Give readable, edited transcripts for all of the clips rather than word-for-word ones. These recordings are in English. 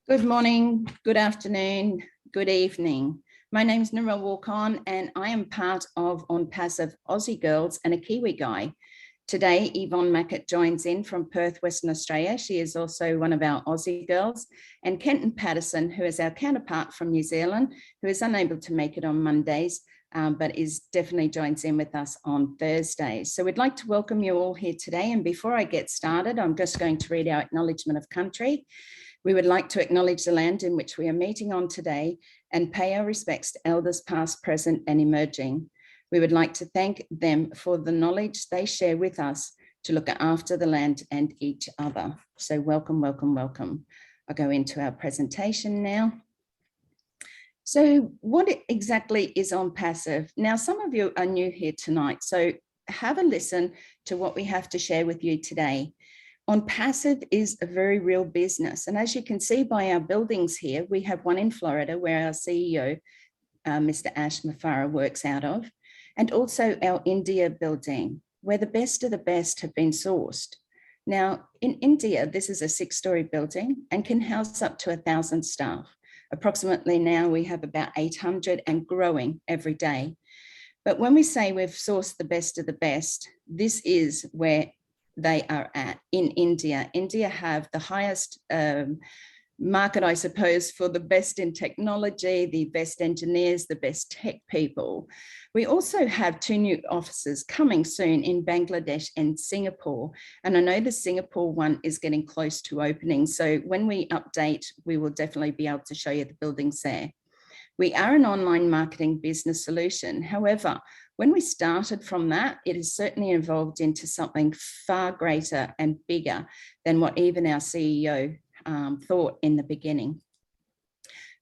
Good morning, good afternoon, good evening. My name is Narelle Warcon and I am part of OnpassiveAussieGirls and a Kiwi guy. Today, Yvonne Mackett joins in from Perth, Western Australia. She is also one of our Aussie girls. And Kenton Patterson, who is our counterpart from New Zealand, who is unable to make it on Mondays, but is definitely joins in with us on Thursdays. So we'd like to welcome you all here today. And before I get started, I'm just going to read our acknowledgement of country. We would like to acknowledge the land in which we are meeting on today and pay our respects to elders past, present and emerging. We would like to thank them for the knowledge they share with us to look after the land and each other. So welcome, welcome, welcome. I'll go into our presentation now. So what exactly is Onpassive? Now, some of you are new here tonight, so have a listen to what we have to share with you today. Onpassive is a very real business. And as you can see by our buildings here, we have one in Florida where our CEO, Mr. Ash Mufareh, works out of, and also our India building, where the best of the best have been sourced. Now, in India, this is a 6-story building and can house up to 1,000 staff. Approximately now we have about 800 and growing every day. But when we say we've sourced the best of the best, this is where they are at in India. India have the highest market, I suppose, for the best in technology, the best engineers, the best tech people. We also have 2 new offices coming soon in Bangladesh and Singapore. And I know the Singapore one is getting close to opening. So when we update, we will definitely be able to show you the buildings there. We are an online marketing business solution. However, when we started from that, it has certainly evolved into something far greater and bigger than what even our CEO thought in the beginning.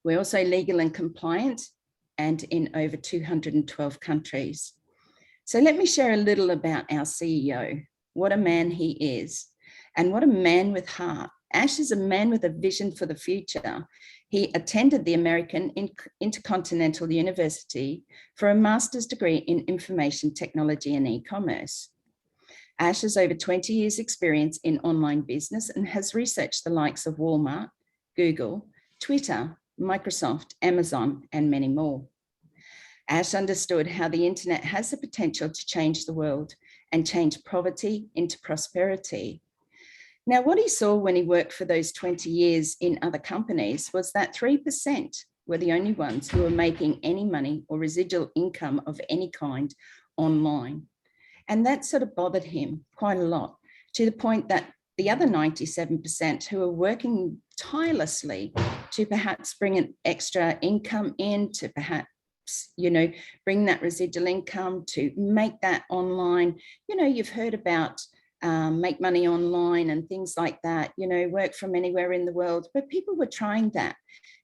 We're also legal and compliant and in over 212 countries. So let me share a little about our CEO, what a man he is, and what a man with heart. Ash is a man with a vision for the future. He attended the American Intercontinental University for a master's degree in information technology and e-commerce. Ash has over 20 years experience in online business and has researched the likes of Walmart, Google, Twitter, Microsoft, Amazon, and many more. Ash understood how the internet has the potential to change the world and change poverty into prosperity. Now, what he saw when he worked for those 20 years in other companies was that 3% were the only ones who were making any money or residual income of any kind online. And that sort of bothered him quite a lot, to the point that the other 97% who were working tirelessly to perhaps bring an extra income in, to perhaps, bring that residual income, to make that online. You've heard about make money online and things like that, work from anywhere in the world, but people were trying that.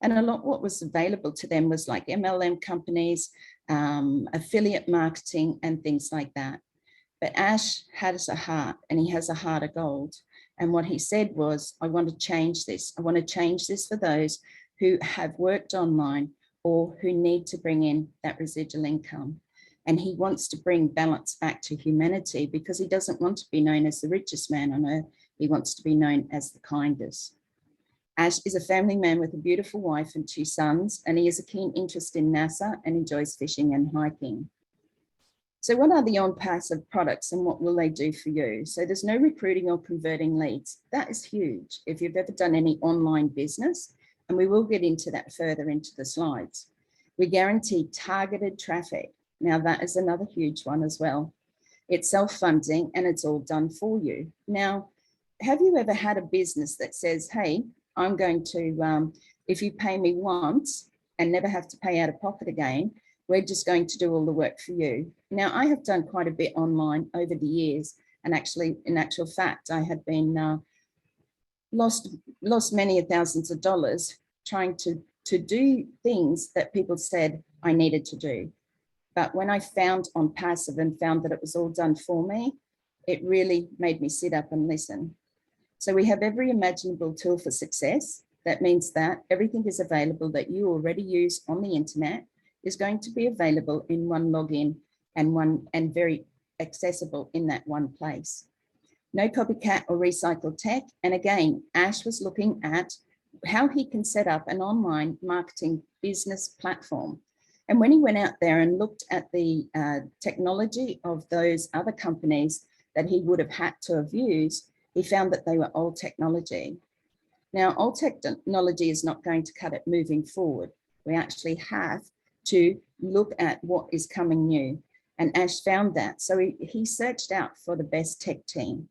And a lot what was available to them was like MLM companies, affiliate marketing and things like that. But Ash has a heart and he has a heart of gold. And what he said was, I want to change this. I want to change this for those who have worked online or who need to bring in that residual income. And he wants to bring balance back to humanity because he doesn't want to be known as the richest man on earth. He wants to be known as the kindest. Ash is a family man with a beautiful wife and 2 sons, and he has a keen interest in NASA and enjoys fishing and hiking. So what are the Onpassive products and what will they do for you? So there's no recruiting or converting leads. That is huge if you've ever done any online business, and we will get into that further into the slides. We guarantee targeted traffic. Now that is another huge one as well. It's self-funding and it's all done for you. Now, have you ever had a business that says, hey, I'm going to, if you pay me once and never have to pay out of pocket again, we're just going to do all the work for you. Now, I have done quite a bit online over the years. And actually, in actual fact, I had been lost many thousands of dollars trying to do things that people said I needed to do. But when I found Onpassive and found that it was all done for me, it really made me sit up and listen. So we have every imaginable tool for success. That means that everything is available that you already use on the internet is going to be available in one login and very accessible in that one place. No copycat or recycled tech. And again, Ash was looking at how he can set up an online marketing business platform. And when he went out there and looked at the technology of those other companies that he would have had to have used, he found that they were old technology. Now, old technology is not going to cut it moving forward. We actually have to look at what is coming new. And Ash found that. So he searched out for the best tech team.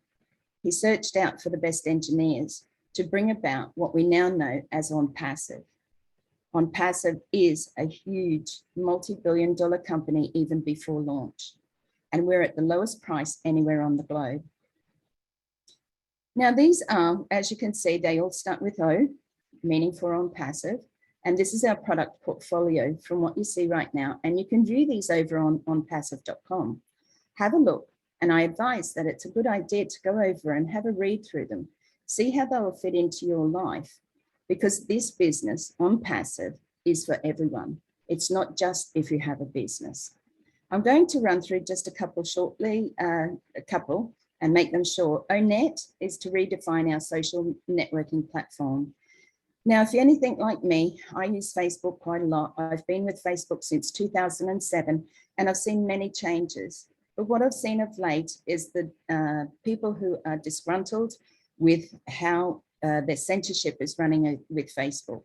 He searched out for the best engineers to bring about what we now know as Onpassive. Onpassive is a huge multi-billion-dollar company even before launch. And we're at the lowest price anywhere on the globe. Now, these are, as you can see, they all start with O, meaning for Onpassive. And this is our product portfolio from what you see right now. And you can view these over on onpassive.com. Have a look. And I advise that it's a good idea to go over and have a read through them. See how they will fit into your life. Because this business, Onpassive, is for everyone. It's not just if you have a business. I'm going to run through just a couple shortly, and make them short. ONET is to redefine our social networking platform. Now, if you're anything like me, I use Facebook quite a lot. I've been with Facebook since 2007, and I've seen many changes. But what I've seen of late is the people who are disgruntled with how their censorship is running with Facebook.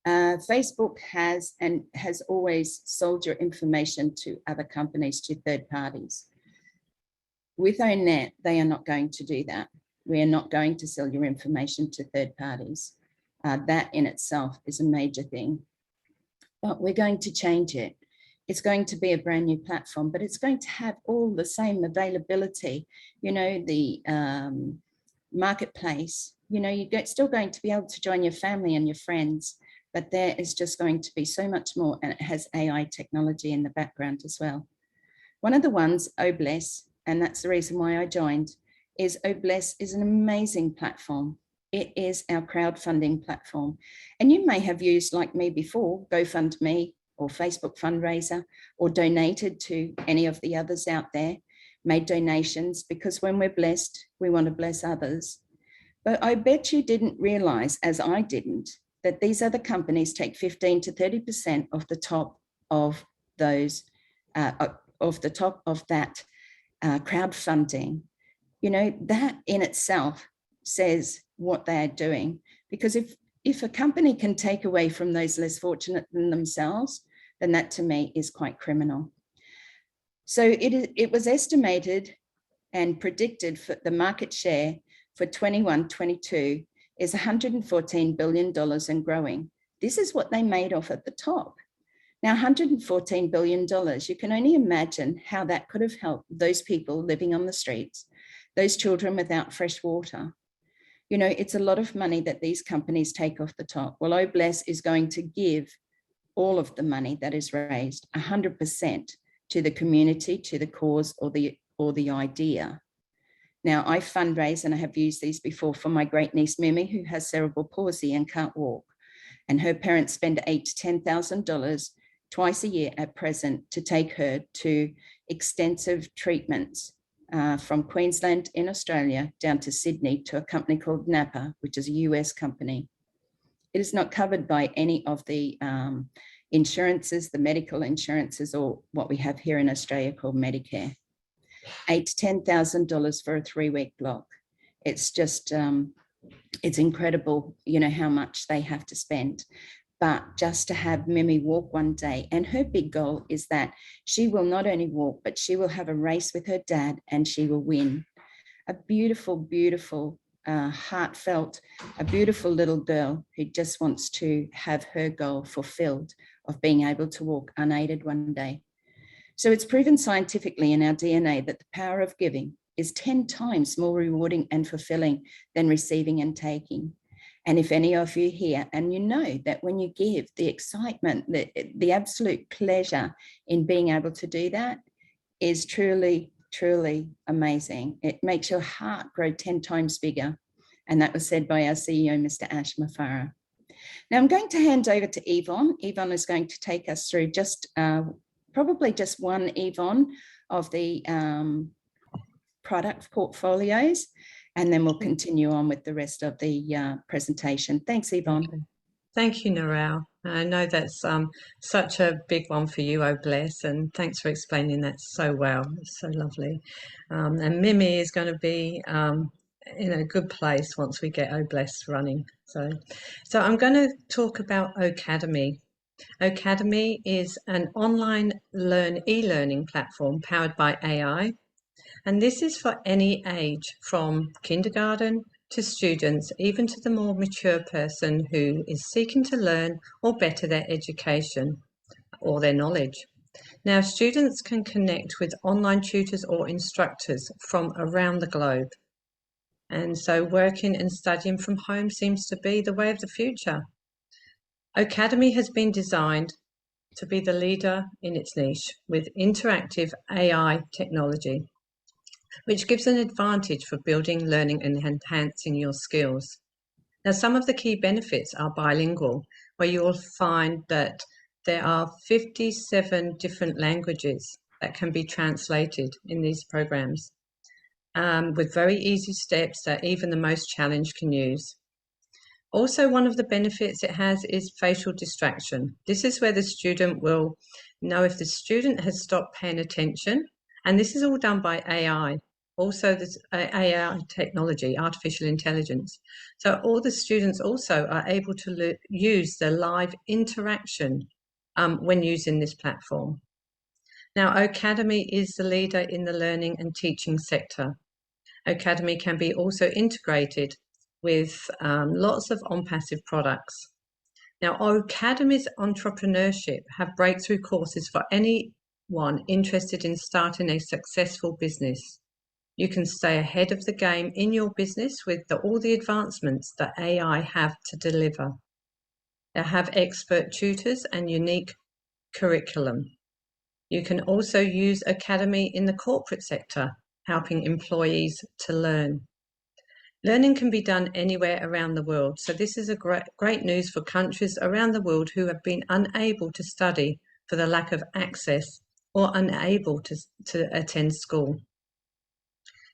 Facebook has always sold your information to other companies, to third parties. With ONET, they are not going to do that. We are not going to sell your information to third parties. That in itself is a major thing. But we're going to change it. It's going to be a brand new platform, but it's going to have all the same availability. You know, the marketplace, you know, you're still going to be able to join your family and your friends, but there is just going to be so much more, and it has AI technology in the background as well. One of the ones, Obless, and that's the reason why I joined, is Obless is an amazing platform. It is our crowdfunding platform. And you may have used, like me before, GoFundMe or Facebook fundraiser, or donated to any of the others out there, made donations, because when we're blessed, we want to bless others. But I bet you didn't realize, as I didn't, that these other companies take 15 to 30% off the top of those, off the top of that crowdfunding. You know, that in itself says what they're doing, because if a company can take away from those less fortunate than themselves, then that to me is quite criminal. So it was estimated and predicted for the market share for 21-22 is $114 billion and growing. This is what they made off at the top. Now, $114 billion, you can only imagine how that could have helped those people living on the streets, those children without fresh water. You know, it's a lot of money that these companies take off the top. Well, Obless is going to give all of the money that is raised, 100%, to the community, to the cause, or the idea. Now, I fundraise, and I have used these before, for my great niece Mimi, who has cerebral palsy and can't walk. And her parents spend $8,000 to $10,000 twice a year at present to take her to extensive treatments from Queensland in Australia down to Sydney to a company called Napa, which is a US company. It is not covered by any of the insurances, the medical insurances, or what we have here in Australia called Medicare. $8,000 to $10,000 for a 3-week block. It's just, it's incredible, you know, how much they have to spend. But just to have Mimi walk one day, and her big goal is that she will not only walk, but she will have a race with her dad and she will win. A beautiful, beautiful, heartfelt, a beautiful little girl who just wants to have her goal fulfilled of being able to walk unaided one day. So it's proven scientifically in our DNA that the power of giving is 10 times more rewarding and fulfilling than receiving and taking. And if any of you here, and you know that when you give, the excitement, the absolute pleasure in being able to do that is truly, truly amazing. It makes your heart grow 10 times bigger. And that was said by our CEO, Mr. Ash Mufareh. Now I'm going to hand over to Yvonne. Yvonne is going to take us through just probably just one, Yvonne, of the product portfolios. and then we'll continue on with the rest of the presentation. Thanks, Yvonne. Okay. Thank you, Narelle. I know that's such a big one for you, oh bless, and thanks for explaining that so well. It's so lovely. And Mimi is going to be in a good place once we get oh bless running. So I'm going to talk about Ocademy. Ocademy is an online e-learning platform powered by AI, and this is for any age, from kindergarten to students, even to the more mature person who is seeking to learn or better their education or their knowledge. Now, students can connect with online tutors or instructors from around the globe. And so working and studying from home seems to be the way of the future. Ocademy has been designed to be the leader in its niche with interactive AI technology, which gives an advantage for building, learning, and enhancing your skills. Now, some of the key benefits are bilingual, where you will find that there are 57 different languages that can be translated in these programs, with very easy steps that even the most challenged can use. Also, one of the benefits it has is facial distraction. This is where the student will know if the student has stopped paying attention, and this is all done by AI. Also, there's AI technology, artificial intelligence. So all the students also are able to use the live interaction when using this platform. Now, Ocademy is the leader in the learning and teaching sector. Ocademy can be also integrated with lots of Onpassive products. Now, Ocademy's entrepreneurship have breakthrough courses for anyone interested in starting a successful business. You can stay ahead of the game in your business with all the advancements that AI have to deliver. They have expert tutors and unique curriculum. You can also use Ocademy in the corporate sector, helping employees to learn. Learning can be done anywhere around the world, so this is a great news for countries around the world who have been unable to study for the lack of access or unable to attend school.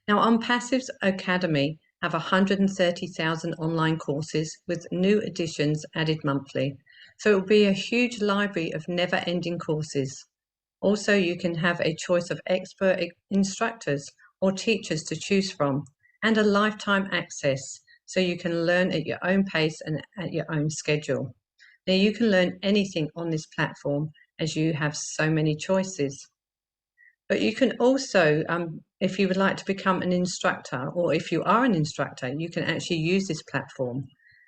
Now, Onpassive's Ocademy have 130,000 online courses with new editions added monthly, so it will be a huge library of never-ending courses. Also, you can have a choice of expert instructors or teachers to choose from, and a lifetime access, so you can learn at your own pace and at your own schedule. Now, you can learn anything on this platform as you have so many choices. But you can also, if you would like to become an instructor, or if you are an instructor, you can actually use this platform,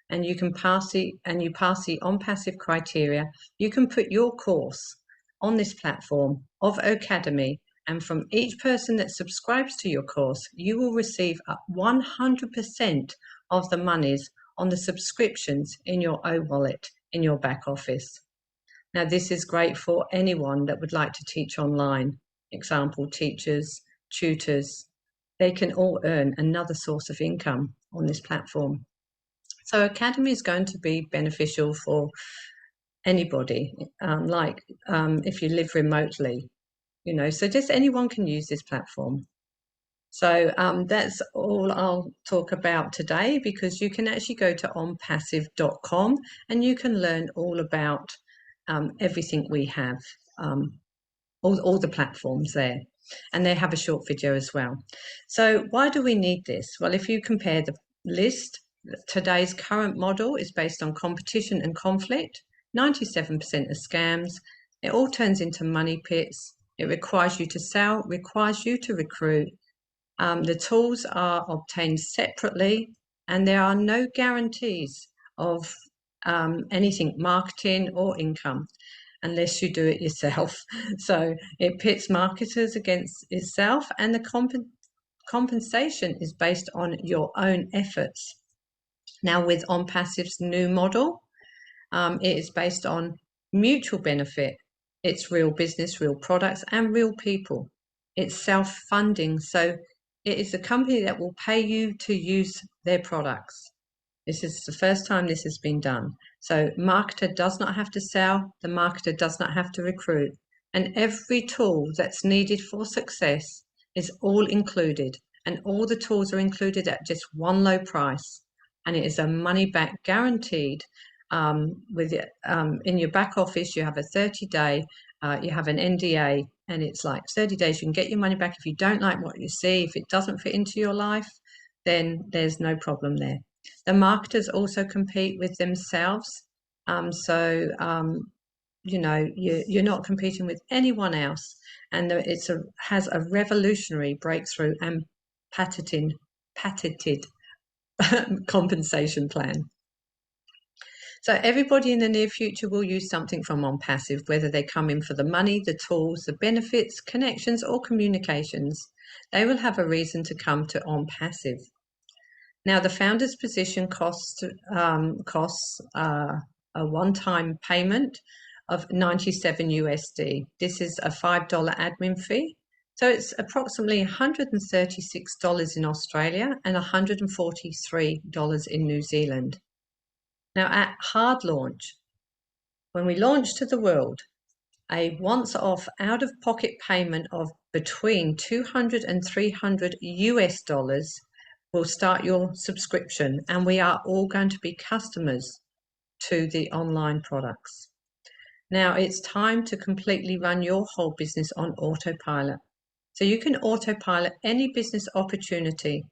and you pass the Onpassive criteria. You can put your course on this platform of Ocademy, and from each person that subscribes to your course, you will receive 100% of the monies on the subscriptions in your wallet in your back office. Now, this is great for anyone that would like to teach online. Example, teachers, tutors, they can all earn another source of income on this platform. So Ocademy is going to be beneficial for anybody, if you live remotely, so just anyone can use this platform. So that's all I'll talk about today, because you can actually go to onpassive.com and you can learn all about everything we have, all the platforms there, and they have a short video as well. So why do we need this? Well, if you compare the list, today's current model is based on competition and conflict. 97% are scams. It all turns into money pits. It requires you to sell, requires you to recruit. The tools are obtained separately, and there are no guarantees of anything marketing or income unless you do it yourself. So it pits marketers against itself, and the compensation is based on your own efforts. Now, with Onpassive's new model, it is based on mutual benefit. It's real business, real products, and real people. It's self-funding, so it is a company that will pay you to use their products. This is the first time this has been done. So marketer does not have to sell, the marketer does not have to recruit, and every tool that's needed for success is all included, and all the tools are included at just one low price, and it is a money back guaranteed. In your back office, you have a 30-day, you have an NDA, and it's like 30 days. You can get your money back if you don't like what you see. If it doesn't fit into your life, then there's no problem there. The marketers also compete with themselves. You know, you're not competing with anyone else, and has a revolutionary breakthrough and patented compensation plan. So everybody in the near future will use something from Onpassive, whether they come in for the money, the tools, the benefits, connections, or communications. They will have a reason to come to Onpassive. Now, the founder's position costs a one-time payment of 97 USD. This is a $5 admin fee. So it's approximately $136 in Australia and $143 in New Zealand. Now, at hard launch, when we launch to the world, a once-off out-of-pocket payment of between $200 and $300 US will start your subscription, and we are all going to be customers to the online products. Now it's time to completely run your whole business on autopilot. So you can autopilot any business opportunity,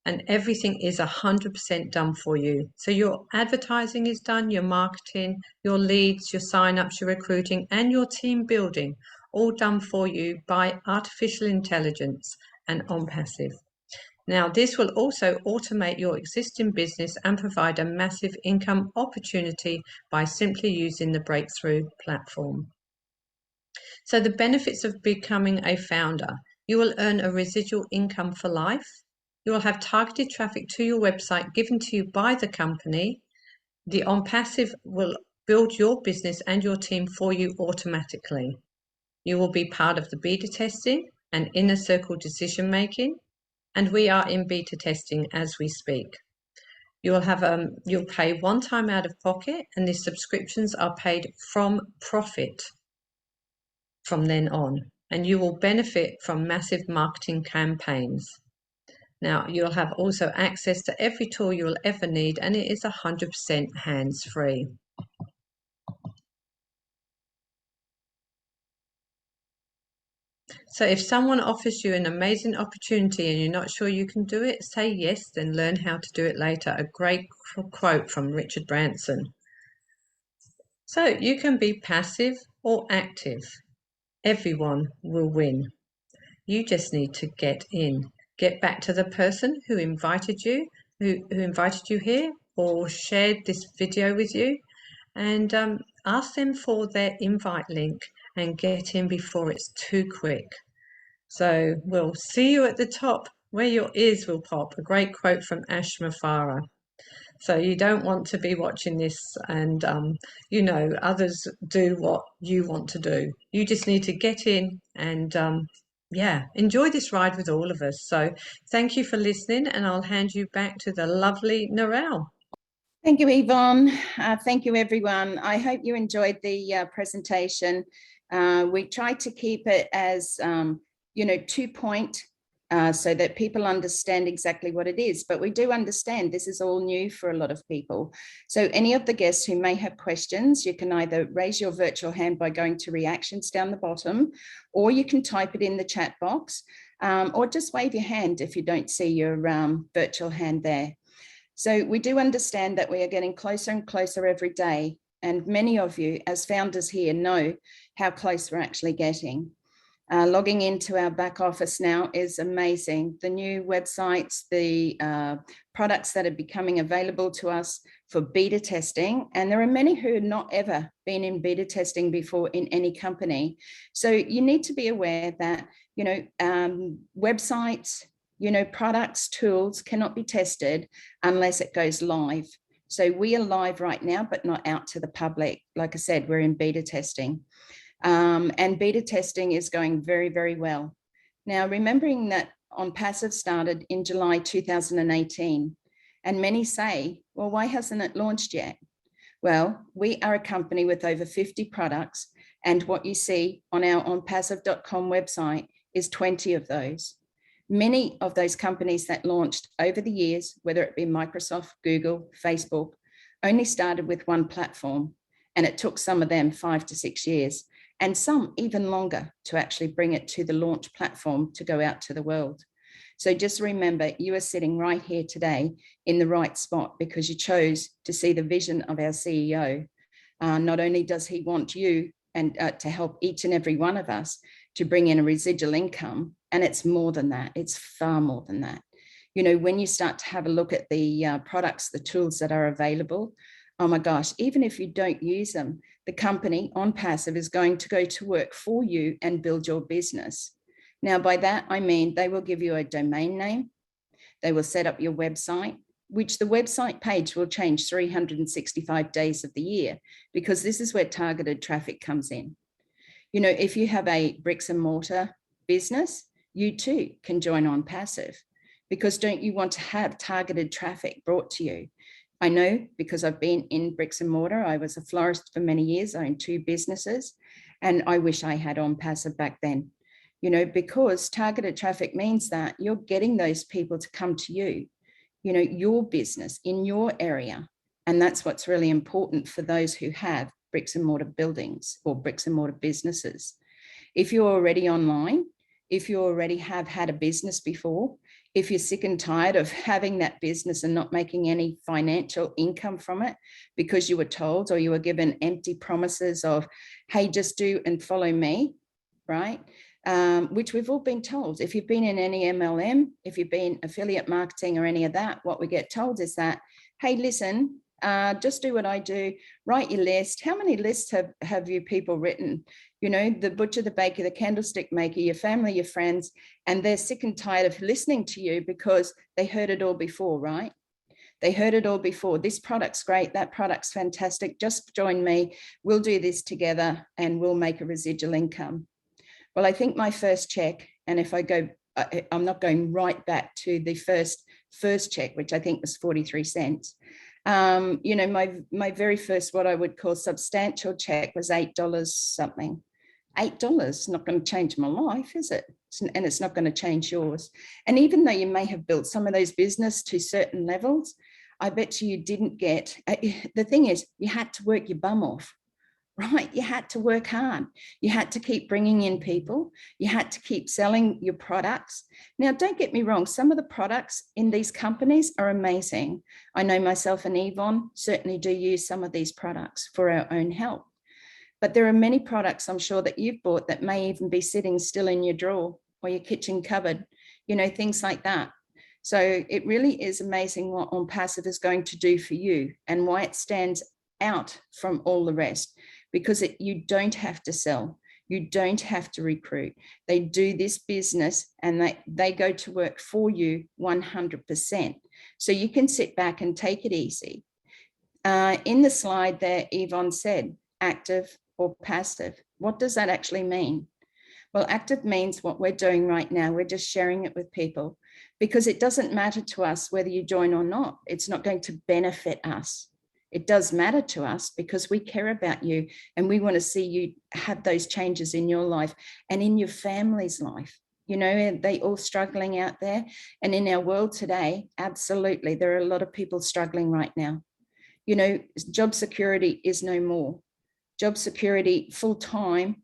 and everything is 100% done for you. So your advertising is done, your marketing, your leads, your sign-ups, your recruiting, and your team building, all done for you by artificial intelligence and Onpassive. Now, this will also automate your existing business and provide a massive income opportunity by simply using the breakthrough platform. So the benefits of becoming a founder: you will earn a residual income for life. You will have targeted traffic to your website given to you by the company. The Onpassive will build your business and your team for you automatically. You will be part of the beta testing and inner circle decision making. And we are in beta testing as we speak. You'll pay one time out of pocket, and the subscriptions are paid from profit from then on, and you will benefit from massive marketing campaigns. Now, you'll have also access to every tool you'll ever need, and it is 100% hands-free. So if someone offers you an amazing opportunity and you're not sure you can do it, say yes, then learn how to do it later. A great quote from Richard Branson. So you can be passive or active. Everyone will win. You just need to get in. Get back to the person who invited you, who invited you here or shared this video with you, and ask them for their invite link and get in before it's too quick. So we'll see you at the top where your ears will pop. A great quote from Mufareh. So you don't want to be watching this and, you know, others do what you want to do. You just need to get in and, yeah, enjoy this ride with all of us. So thank you for listening, and I'll hand you back to the lovely Narelle. Thank you, Yvonne. Thank you, everyone. I hope you enjoyed the presentation. We tried to keep it as, you know, 2-point so that people understand exactly what it is. But we do understand this is all new for a lot of people. So any of the guests who may have questions, you can either raise your virtual hand by going to reactions down the bottom, or you can type it in the chat box, or just wave your hand if you don't see your virtual hand there. So we do understand that we are getting closer and closer every day. And many of you as founders here know how close we're actually getting. Logging into our back office now is amazing. The new websites, the products that are becoming available to us for beta testing. And there are many who have not ever been in beta testing before in any company. So you need to be aware that, you know, websites, you know, products, tools cannot be tested unless it goes live. So we are live right now, but not out to the public. Like I said, we're in beta testing. And beta testing is going very, very well. Now, remembering that Onpassive started in July 2018, and many say, well, why hasn't it launched yet? Well, we are a company with over 50 products, and what you see on our onpassive.com website is 20 of those. Many of those companies that launched over the years, whether it be Microsoft, Google, Facebook, only started with one platform, and it took some of them 5 to 6 years, and some even longer to actually bring it to the launch platform to go out to the world. So just remember, you are sitting right here today in the right spot because you chose to see the vision of our CEO. Not only does he want you and to help each and every one of us to bring in a residual income, and it's more than that, it's far more than that. You know, when you start to have a look at the products, the tools that are available, oh my gosh, even if you don't use them, the company Onpassive is going to go to work for you and build your business. Now, by that, I mean, they will give you a domain name. They will set up your website, which the website page will change 365 days of the year, because this is where targeted traffic comes in. You know, if you have a bricks and mortar business, you too can join Onpassive, because don't you want to have targeted traffic brought to you? I know, because I've been in bricks and mortar. I was a florist for many years, I owned 2 businesses, and I wish I had Onpassive back then. You know, because targeted traffic means that you're getting those people to come to you, you know, your business in your area. And that's what's really important for those who have bricks and mortar buildings or bricks and mortar businesses. If you're already online, if you already have had a business before, if you're sick and tired of having that business and not making any financial income from it because you were told or you were given empty promises of, hey, just do and follow me, right? Which we've all been told. If you've been in any MLM, if you've been affiliate marketing or any of that, what we get told is that, hey, listen, just do what I do, write your list. How many lists have you people written? You know, the butcher, the baker, the candlestick maker, your family, your friends, and they're sick and tired of listening to you because they heard it all before, right? They heard it all before. This product's great, that product's fantastic, just join me, we'll do this together and we'll make a residual income. Well, I think my first check, and if I go, I'm not going right back to the first check, which I think was 43 cents. You know, my very first, what I would call substantial check was $8 something. $8, not going to change my life, is it? And it's not going to change yours. And even though you may have built some of those business to certain levels, I bet you didn't get, the thing is, you had to work your bum off. Right? You had to work hard. You had to keep bringing in people. You had to keep selling your products. Now, don't get me wrong. Some of the products in these companies are amazing. I know myself and Yvonne certainly do use some of these products for our own health. But there are many products I'm sure that you've bought that may even be sitting still in your drawer or your kitchen cupboard, you know, things like that. So it really is amazing what Onpassive is going to do for you and why it stands out from all the rest. Because you don't have to sell, you don't have to recruit. They do this business and they go to work for you 100%. So you can sit back and take it easy. In the slide there, Yvonne said, active or passive. What does that actually mean? Well, active means what we're doing right now. We're just sharing it with people because it doesn't matter to us whether you join or not. It's not going to benefit us. It does matter to us because we care about you and we want to see you have those changes in your life and in your family's life. You know, they all struggling out there. And in our world today, absolutely, there are a lot of people struggling right now. You know, job security is no more. Job security full-time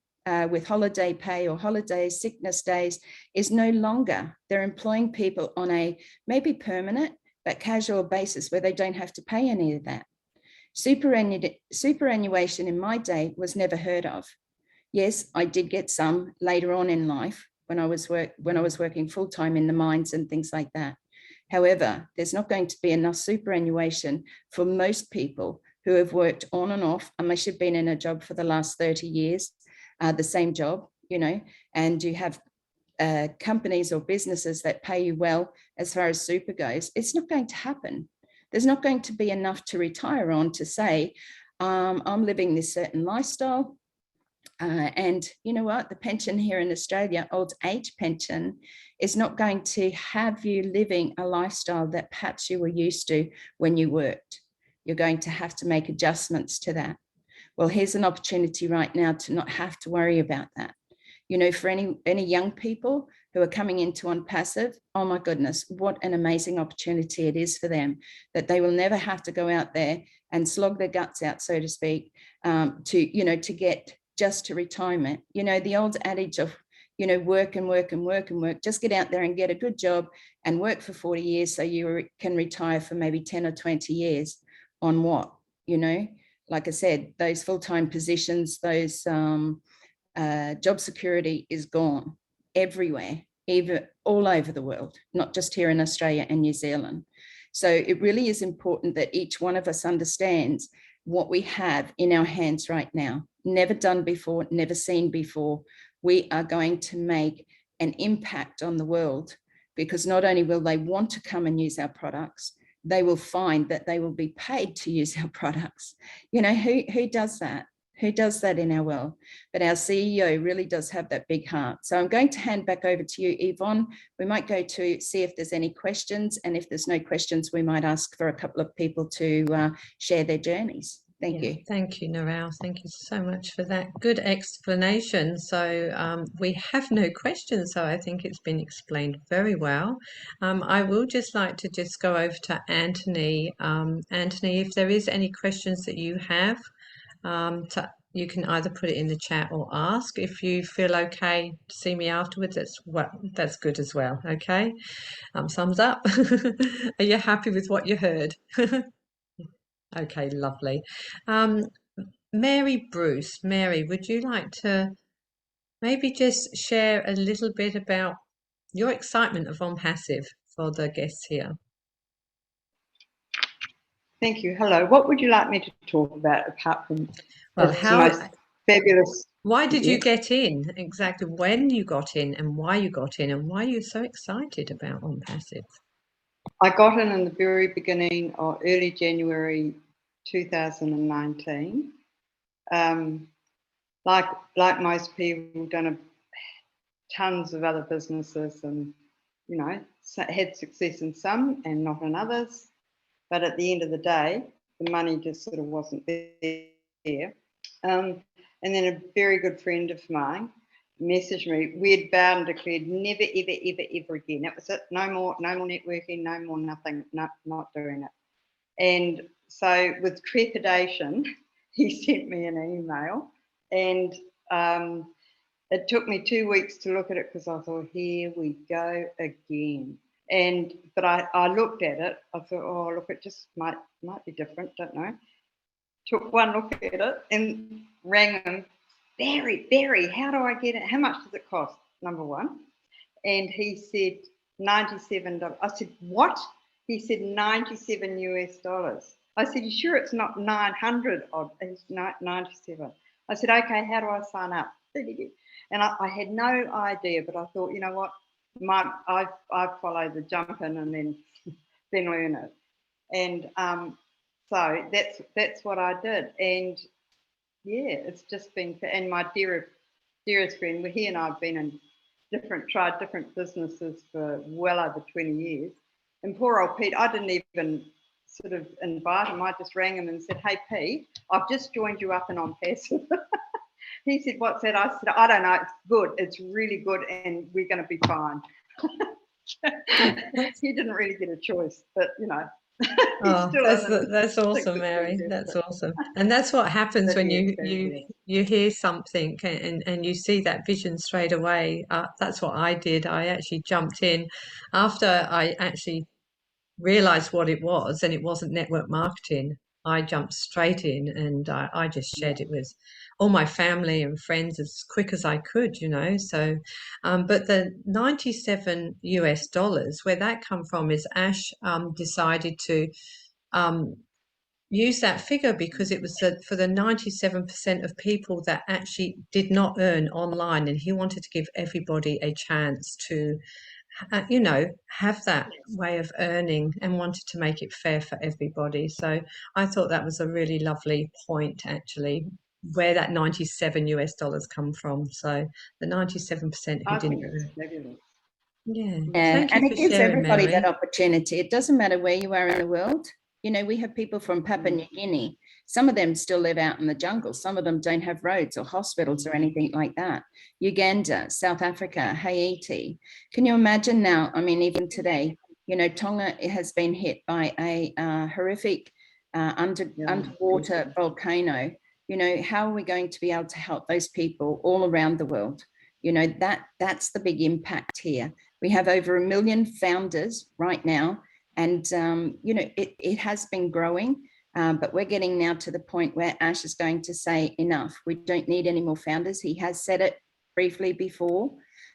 with holiday pay or holidays, sickness days is no longer. They're employing people on a maybe permanent but casual basis where they don't have to pay any of that. Superannuation in my day was never heard of. Yes, I did get some later on in life when I was working full-time in the mines and things like that. However, there's not going to be enough superannuation for most people who have worked on and off, unless you've been in a job for the last 30 years, the same job, you know, and you have companies or businesses that pay you well as far as super goes. It's not going to happen. There's not going to be enough to retire on to say, I'm living this certain lifestyle. And you know what? The pension here in Australia, old age pension, is not going to have you living a lifestyle that perhaps you were used to when you worked. You're going to have to make adjustments to that. Well, here's an opportunity right now to not have to worry about that. You know, for any young people who are coming into Onpassive, oh my goodness, what an amazing opportunity it is for them, that they will never have to go out there and slog their guts out, so to speak, to get just to retirement. The old adage of, work and work and work and work, just get out there and get a good job and work for 40 years so you can retire for maybe 10 or 20 years on what, like I said, those full-time positions, those job security is gone everywhere, even all over the world, not just here in Australia and New Zealand. So it really is important that each one of us understands what we have in our hands right now. Never done before, never seen before. We are going to make an impact on the world, because not only will they want to come and use our products, they will find that they will be paid to use our products. Who does that? Who does that in our world? But our CEO really does have that big heart. So I'm going to hand back over to you, Yvonne. We might go to see if there's any questions. And if there's no questions, we might ask for a couple of people to share their journeys. Thank you. Thank you, Narelle. Thank you so much for that good explanation. So we have no questions, so I think it's been explained very well. I will just like to go over to Anthony. Anthony, if there is any questions that you have, you can either put it in the chat or ask. If you feel okay to see me afterwards, that's good as well. Okay, thumbs up. Are you happy with what you heard? Okay, lovely. Mary Bruce, Mary, would you like to maybe just share a little bit about your excitement of Onpassive for the guests here? Thank you. Hello. What would you like me to talk about apart from the most fabulous? Why did you get in? Exactly when you got in and why you got in and why you're so excited about Onpassive? I got in the very beginning or early January 2019. Like most people, done tons of other businesses and, had success in some and not in others. But at the end of the day, the money just sort of wasn't there. And then a very good friend of mine messaged me. We had vowed and declared never, ever, ever, ever again. That was it. No more networking, no more nothing, not doing it. And so with trepidation, he sent me an email, and it took me 2 weeks to look at it because I thought, here we go again. But I looked at it. I thought, oh, look, it just might be different. Don't know. Took one look at it and rang him. Barry, how do I get it? How much does it cost? Number one. And he said $97. I said, what? He said $97 US. I said, you sure it's not 900 odd? It's 97. I said, okay, how do I sign up? And I had no idea, but I thought, you know what? I follow the jump in and then learn it. And so that's what I did. And yeah, it's just been, and my dearest friend, he and I have been in tried different businesses for well over 20 years. And poor old Pete, I didn't even sort of invite him. I just rang him and said, hey, Pete, I've just joined you up in Onpassive. He said, what's that? I said, I don't know. It's good. It's really good. And we're going to be fine. He didn't really get a choice, but, Oh, that's awesome, Mary. That's awesome. And that's what happens when you hear something and you see that vision straight away. That's what I did. I actually jumped in after I actually realized what it was, and it wasn't network marketing. I jumped straight in and I just shared it with all my family and friends as quick as I could, So, but the $97 US, where that come from is Ash decided to use that figure because it was for the 97% of people that actually did not earn online, and he wanted to give everybody a chance to have that way of earning and wanted to make it fair for everybody. So I thought that was a really lovely point, actually, where that $97 US come from. So the 97% who didn't earn. Yeah. And it gives everybody that opportunity. It doesn't matter where you are in the world. You know, we have people from Papua New Guinea. Some of them still live out in the jungle. Some of them don't have roads or hospitals or anything like that. Uganda, South Africa, Haiti. Can you imagine now? I mean, even today, you know, Tonga has been hit by a horrific underwater volcano. You know, how are we going to be able to help those people all around the world? You know, that's the big impact here. We have over 1 million founders right now. And, you know, it has been growing, but we're getting now to the point where Ash is going to say enough. We don't need any more founders. He has said it briefly before,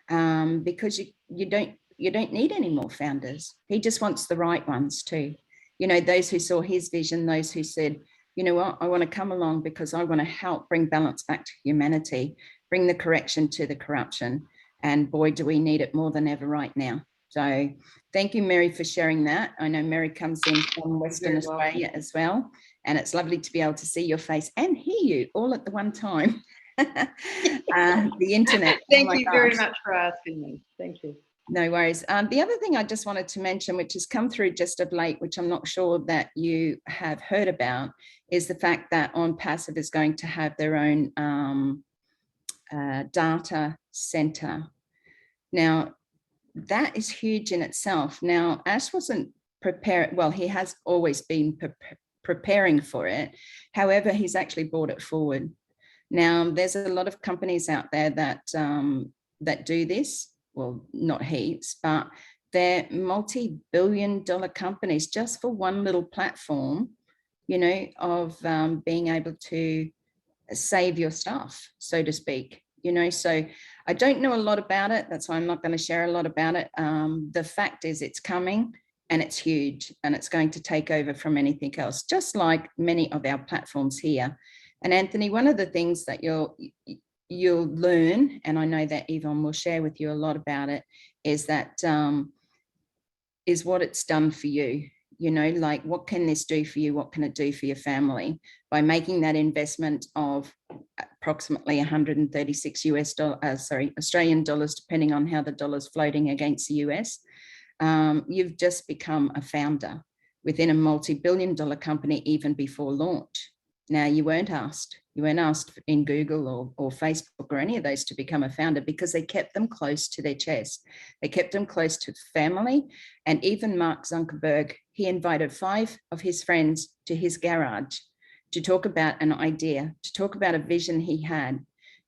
because you don't need any more founders. He just wants the right ones too. You know, those who saw his vision, those who said, you know what, I want to come along because I want to help bring balance back to humanity, bring the correction to the corruption. And boy, do we need it more than ever right now. So thank you, Mary, for sharing that. I know Mary comes in from Western Australia as well, and it's lovely to be able to see your face and hear you all at the one time. The internet. Thank you very much for asking me. Thank you. No worries. The other thing I just wanted to mention, which has come through just of late, which I'm not sure that you have heard about, is the fact that Onpassive is going to have their own data center. Now, that is huge in itself. Now, Ash wasn't prepared. Well, he has always been preparing for it. However, he's actually brought it forward. Now, there's a lot of companies out there that that do this. Well, not heaps, but they're multi-billion-dollar companies just for one little platform, you know, of being able to save your stuff, so to speak. You know, so I don't know a lot about it. That's why I'm not going to share a lot about it. The fact is it's coming and it's huge and it's going to take over from anything else, just like many of our platforms here. And Anthony, one of the things that you'll learn, and I know that Yvonne will share with you a lot about it, is that is what it's done for you. You know, like, what can this do for you? What can it do for your family? By making that investment of approximately 136 Australian dollars, depending on how the dollar's floating against the US, you've just become a founder within a multi-billion-dollar company even before launch. Now, you weren't asked in Google or Facebook or any of those to become a founder, because they kept them close to their chest. They kept them close to family. And even Mark Zuckerberg, he invited 5 of his friends to his garage to talk about an idea, to talk about a vision he had.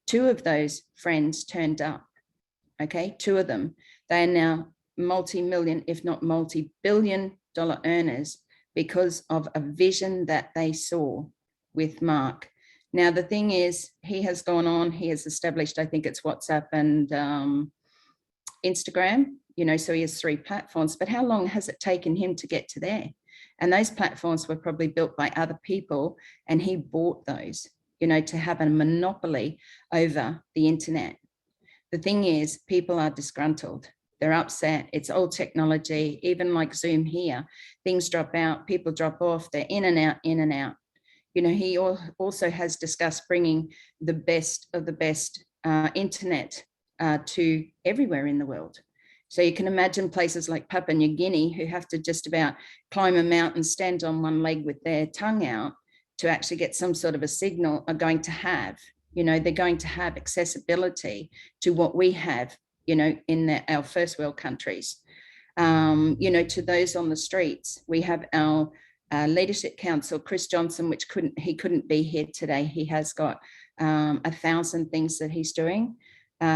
2 of those friends turned up, okay? 2 of them. They are now multi-million, if not multi-billion-dollar earners because of a vision that they saw with Mark. Now, the thing is, he has gone on, he has established, I think it's WhatsApp and Instagram, you know, so he has 3 platforms, but how long has it taken him to get to there? And those platforms were probably built by other people, and he bought those, you know, to have a monopoly over the internet. The thing is, people are disgruntled. They're upset. It's old technology, even like Zoom here, things drop out, people drop off, they're in and out, in and out. You know, he also has discussed bringing the best of the best internet to everywhere in the world. So you can imagine places like Papua New Guinea, who have to just about climb a mountain, stand on one leg with their tongue out to actually get some sort of a signal, are going to have, you know, they're going to have accessibility to what we have, you know, in our first world countries. You know, to those on the streets, we have our Leadership Council, Chris Johnson, which he couldn't be here today. He has got 1,000 things that he's doing.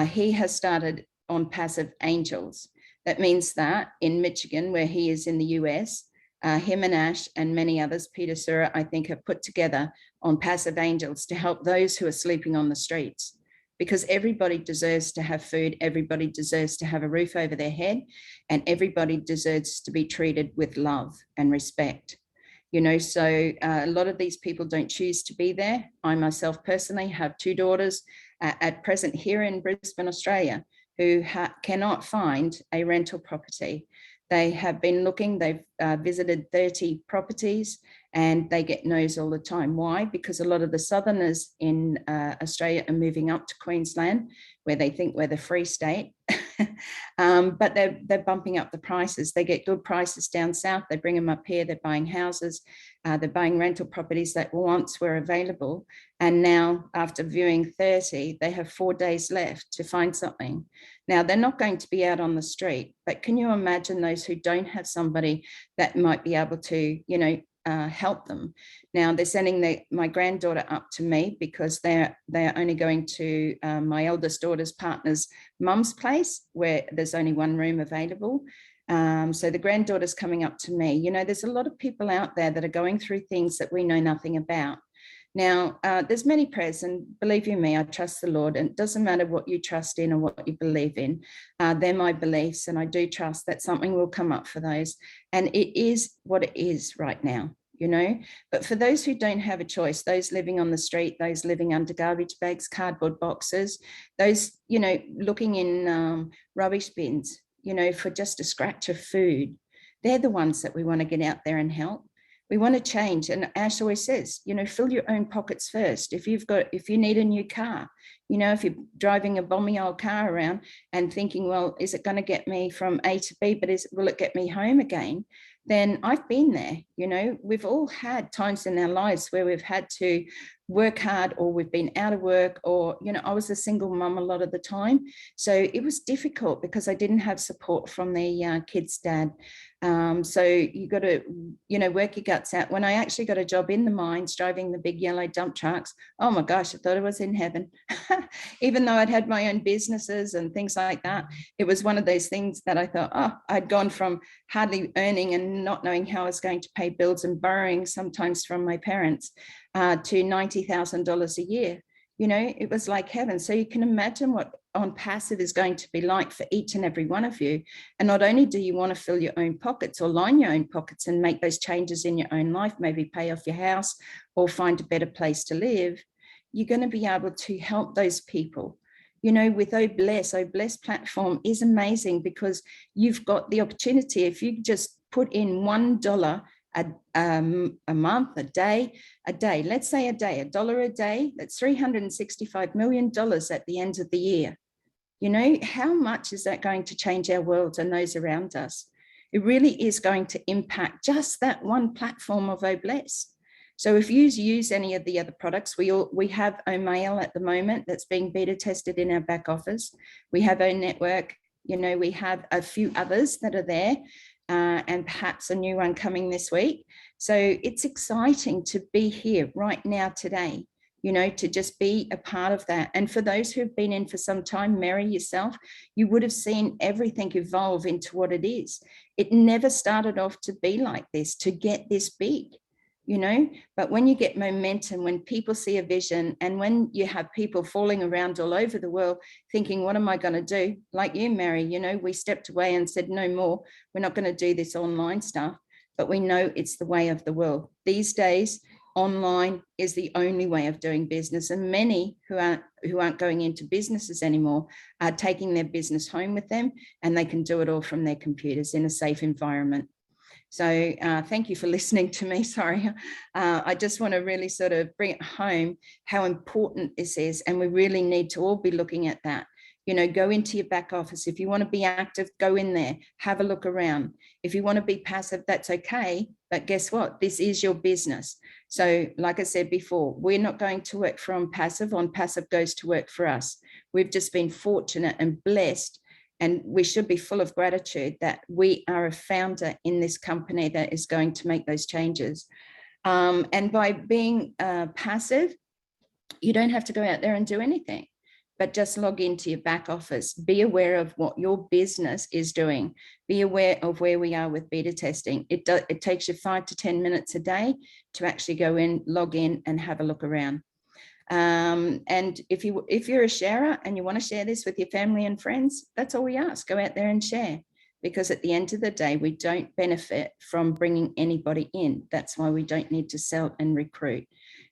He has started Onpassive Angels. That means that in Michigan, where he is in the US, him and Ash and many others, Peter Sura, I think, have put together Onpassive Angels to help those who are sleeping on the streets, because everybody deserves to have food, everybody deserves to have a roof over their head, and everybody deserves to be treated with love and respect. You know, so a lot of these people don't choose to be there. I myself personally have 2 daughters at present here in Brisbane, Australia, who cannot find a rental property. They have been looking, they've visited 30 properties, and they get no's all the time. Why? Because a lot of the southerners in Australia are moving up to Queensland, where they think we're the free state. But they're bumping up the prices. They get good prices down south. They bring them up here. They're buying houses. They're buying rental properties that once were available. And now, after viewing 30, they have 4 days left to find something. Now, they're not going to be out on the street, but can you imagine those who don't have somebody that might be able to, help them? Now, they're sending my granddaughter up to me because they're only going to my eldest daughter's partner's mum's place, where there's only one room available. So the granddaughter's coming up to me. There's a lot of people out there that are going through things that we know nothing about. Now, there's many prayers, and believe you me, I trust the Lord, and it doesn't matter what you trust in or what you believe in. They're my beliefs, and I do trust that something will come up for those. And it is what it is right now, But for those who don't have a choice, those living on the street, those living under garbage bags, cardboard boxes, those, looking in rubbish bins, for just a scratch of food, they're the ones that we want to get out there and help. We want to change. And Ash always says, fill your own pockets first. If you need a new car, if you're driving a bomby old car around and thinking, well, is it going to get me from A to B, but will it get me home again? Then I've been there. We've all had times in our lives where we've had to work hard, or we've been out of work, or, I was a single mum a lot of the time. So it was difficult because I didn't have support from the kid's dad. So you got to, work your guts out. When I actually got a job in the mines, driving the big yellow dump trucks, oh my gosh, I thought I was in heaven. Even though I'd had my own businesses and things like that, it was one of those things that I thought, I'd gone from hardly earning and not knowing how I was going to pay bills and borrowing sometimes from my parents to $90,000 a year. It was like heaven. So you can imagine what Onpassive is going to be like for each and every one of you. And not only do you want to fill your own pockets or line your own pockets and make those changes in your own life, maybe pay off your house or find a better place to live, you're going to be able to help those people. With Bless platform is amazing because you've got the opportunity. If you just put in $1 a month, a day, let's say $1 a day, that's $365 million at the end of the year. How much is that going to change our world and those around us? It really is going to impact just that one platform of Bless. So if you use any of the other products, we have Mail at the moment that's being beta tested in our back office. We have Network, we have a few others that are there. And perhaps a new one coming this week. So it's exciting to be here right now today, to just be a part of that. And for those who've been in for some time, Mary, yourself, you would have seen everything evolve into what it is. It never started off to be like this, to get this big. But when you get momentum, when people see a vision, and when you have people falling around all over the world thinking, what am I going to do? Like you, Mary, we stepped away and said, no more, we're not going to do this online stuff, but we know it's the way of the world. These days, online is the only way of doing business. And many who aren't going into businesses anymore are taking their business home with them, and they can do it all from their computers in a safe environment. So thank you for listening to me. Sorry. I just want to really sort of bring it home how important this is. And we really need to all be looking at that. Go into your back office. If you want to be active, go in there, have a look around. If you want to be passive, that's okay. But guess what? This is your business. So like I said before, we're not going to work for Onpassive. Onpassive goes to work for us. We've just been fortunate and blessed. And we should be full of gratitude that we are a founder in this company that is going to make those changes. And by being passive, you don't have to go out there and do anything, but just log into your back office. Be aware of what your business is doing. Be aware of where we are with beta testing. It takes you 5 to 10 minutes a day to actually go in, log in, and have a look around. And if you're a sharer and you want to share this with your family and friends, that's all we ask. Go out there and share, because at the end of the day, we don't benefit from bringing anybody in. That's why we don't need to sell and recruit.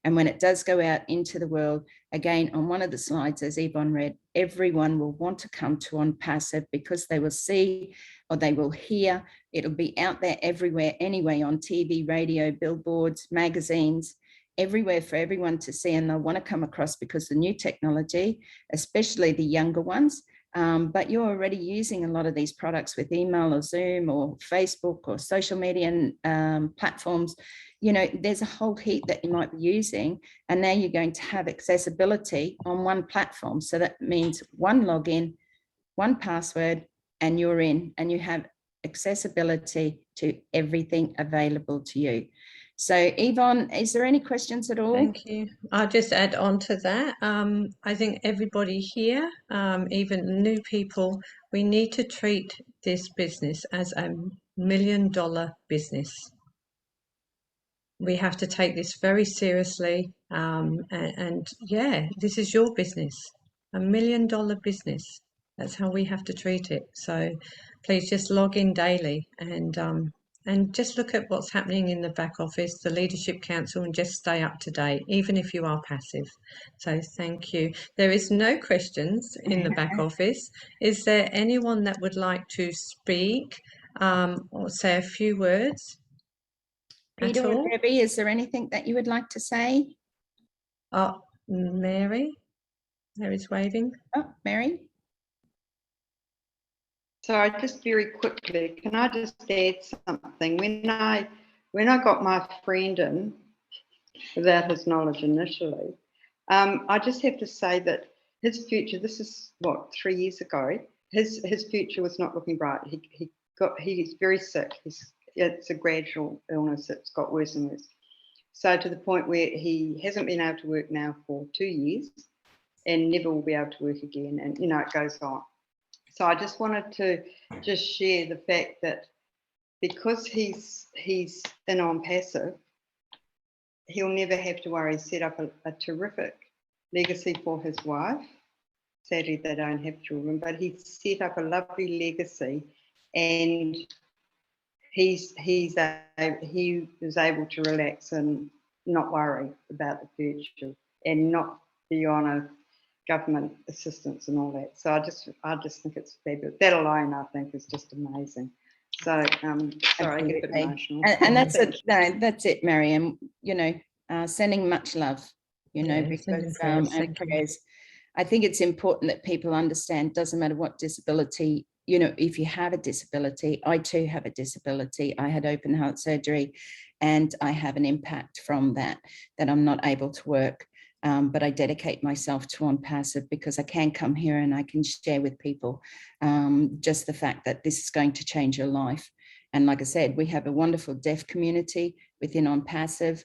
And when it does go out into the world, Again, on one of the slides, as Yvonne read, everyone will want to come to OnPassive because they will see or they will hear. It'll be out there everywhere anyway, on TV, radio, billboards, magazines, everywhere for everyone to see, and they'll want to come across because the new technology, especially the younger ones, but you're already using a lot of these products with email or Zoom or Facebook or social media platforms. You know, there's a whole heap that you might be using, and now you're going to have accessibility on one platform. So that means one login, one password, and you're in, and you have accessibility to everything available to you. So Yvonne, is there any questions at all? Thank you. I'll just add on to that. I think everybody here, even new people, we need to treat this business as a $1 million business. We have to take this very seriously. And yeah, this is your business, $1 million business. That's how we have to treat it. So please just log in daily and just look at what's happening in the back office, the Leadership Council, and just stay up to date, even if you are passive. So thank you. There is no questions in the back office. Is there anyone that would like to speak or say a few words? Peter or Debbie, is there anything that you would like to say? Oh, Mary. Mary's waving. Oh, Mary. So just very quickly, can I just add something? When I got my friend in, without his knowledge initially, I just have to say that his future, this is what, 3 years ago, his future was not looking bright. He's very sick. It's a gradual illness. It's got worse and worse. So to the point where he hasn't been able to work now for 2 years and never will be able to work again. And, you know, it goes on. So I just wanted to just share the fact that because he's in OnPassive, he'll never have to worry. He set up a terrific legacy for his wife. Sadly, they don't have children, but he set up a lovely legacy, and he was able to relax and not worry about the future and not be on a government assistance and all that. So I just think it's fabulous. That alone, I think, is just amazing. So sorry, I get a bit emotional. And that's it. No, that's it, Mary. And you know, sending much love. You know, because and prayers. I think it's important that people understand. Doesn't matter what disability. You know, if you have a disability, I too have a disability. I had open heart surgery, and I have an impact from that I'm not able to work. But I dedicate myself to OnPassive because I can come here and I can share with people just the fact that this is going to change your life. And like I said, we have a wonderful deaf community within OnPassive.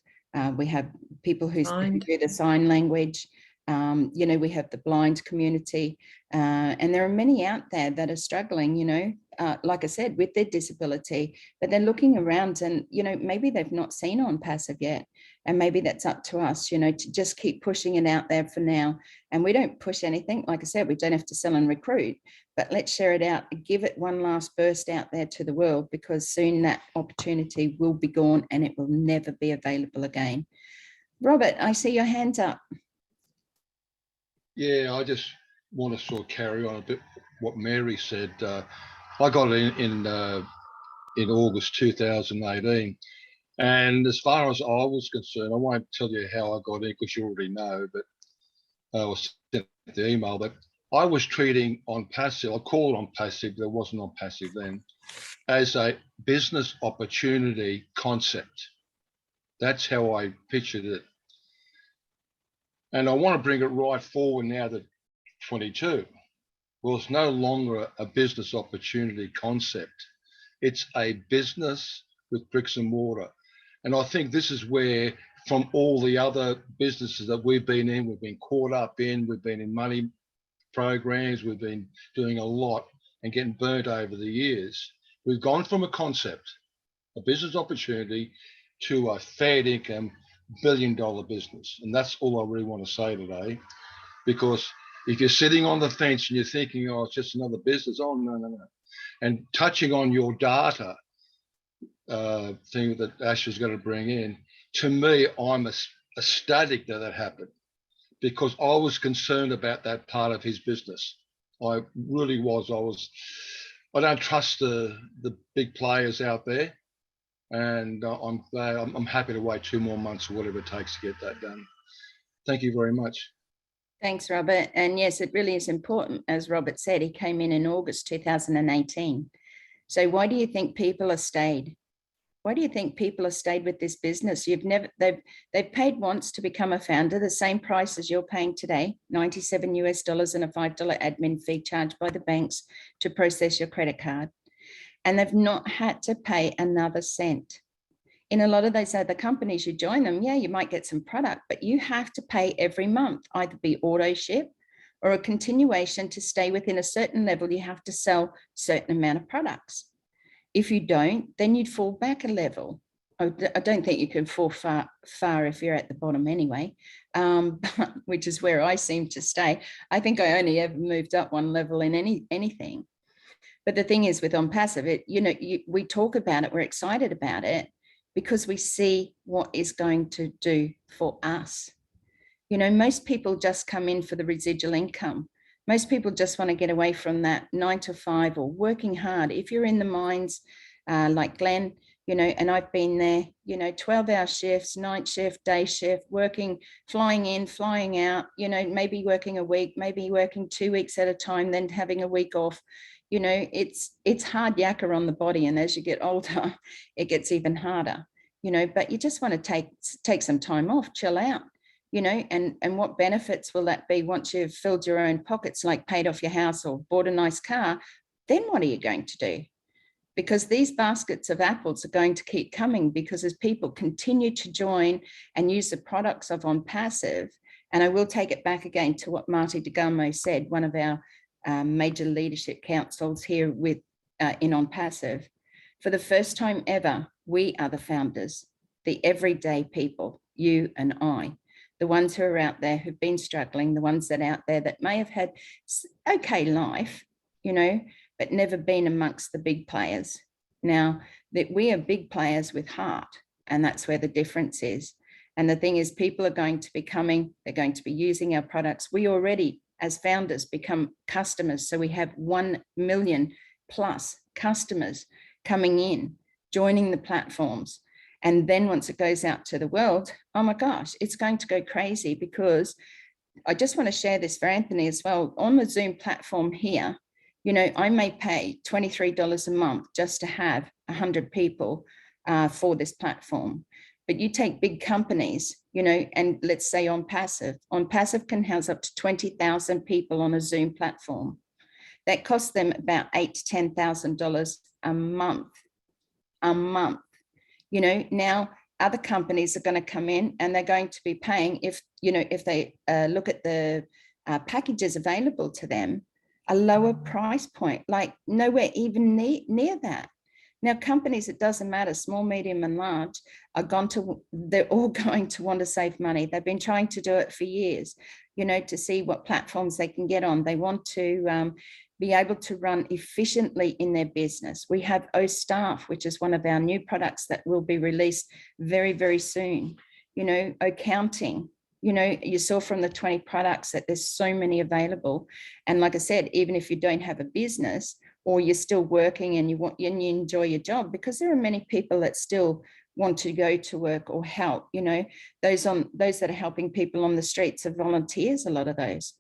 We have people who do the sign language. You know, we have the blind community, and there are many out there that are struggling, you know, like I said, with their disability, but they're looking around and, you know, maybe they've not seen OnPassive yet. And maybe that's up to us, you know, to just keep pushing it out there for now. And we don't push anything. Like I said, we don't have to sell and recruit, but let's share it out, give it one last burst out there to the world, because soon that opportunity will be gone and it will never be available again. Robert, I see your hand up. Yeah, I just want to sort of carry on a bit what Mary said. I got in August 2018, and as far as I was concerned, I won't tell you how I got in because you already know, but I was sent the email. But I was treating OnPassive, I called OnPassive, there wasn't OnPassive then, as a business opportunity concept. That's how I pictured it. And I want to bring it right forward now to 22. Well, it's no longer a business opportunity concept. It's a business with bricks and mortar. And I think this is where, from all the other businesses that we've been in, we've been caught up in, we've been in money programs, we've been doing a lot and getting burnt over the years. We've gone from a concept, a business opportunity, to a fair income billion-dollar business. And that's all I really want to say today, because if you're sitting on the fence and you're thinking, oh, it's just another business, oh, no. And touching on your data thing that Ash is going to bring in, to me, I'm ecstatic that happened, because I was concerned about that part of his business. I really was. I don't trust the big players out there, and I'm happy to wait 2 more months or whatever it takes to get that done. Thank you very much. Thanks, Robert. And yes, it really is important. As Robert said, he came in August 2018. So why do you think people have stayed? Why do you think people have stayed with this business? They've paid once to become a founder, the same price as you're paying today, $97 US and a $5 admin fee charged by the banks to process your credit card. And they've not had to pay another cent. In a lot of those other companies, you join them, yeah, you might get some product, but you have to pay every month, either be auto ship or a continuation to stay within a certain level. You have to sell a certain amount of products. If you don't, then you'd fall back a level. I don't think you can fall far if you're at the bottom anyway, which is where I seem to stay. I think I only ever moved up one level in anything. But the thing is with Onpassive, we talk about it, we're excited about it because we see what is going to do for us. Most people just come in for the residual income. Most people just want to get away from that 9 to 5 or working hard. If you're in the mines, like Glenn, and I've been there, 12-hour shifts, night shift, day shift, working, flying in, flying out, maybe working a week, maybe working 2 weeks at a time, then having a week off. It's hard yakka on the body. And as you get older, it gets even harder, but you just want to take some time off, chill out. And what benefits will that be once you've filled your own pockets, like paid off your house or bought a nice car? Then what are you going to do? Because these baskets of apples are going to keep coming, because as people continue to join and use the products of Onpassive, and I will take it back again to what Marty DeGamo said, one of our major leadership councils here in Onpassive. For the first time ever, we are the founders, the everyday people, you and I. The ones who are out there who've been struggling, the ones that are out there that may have had okay life, but never been amongst the big players. Now, that we are big players with heart, and that's where the difference is. And the thing is, people are going to be coming, they're going to be using our products. We already, as founders, become customers. So we have 1 million plus customers coming in, joining the platforms. And then once it goes out to the world, oh my gosh, it's going to go crazy, because I just want to share this for Anthony as well. On the Zoom platform here, I may pay $23 a month just to have 100 people for this platform. But you take big companies, and let's say Onpassive can house up to 20,000 people on a Zoom platform. That costs them about $8,000 to $10,000 a month. Now other companies are going to come in and they're going to be paying, if they look at the packages available to them, a lower price point, like nowhere even near that. Now companies, it doesn't matter, small, medium and large, they're all going to want to save money. They've been trying to do it for years, to see what platforms they can get on. They want to be able to run efficiently in their business. We have O-Staff, which is one of our new products that will be released very, very soon. Accounting, you saw from the 20 products that there's so many available. And like I said, even if you don't have a business or you're still working and you enjoy your job, because there are many people that still want to go to work or help, those that are helping people on the streets are volunteers, a lot of those.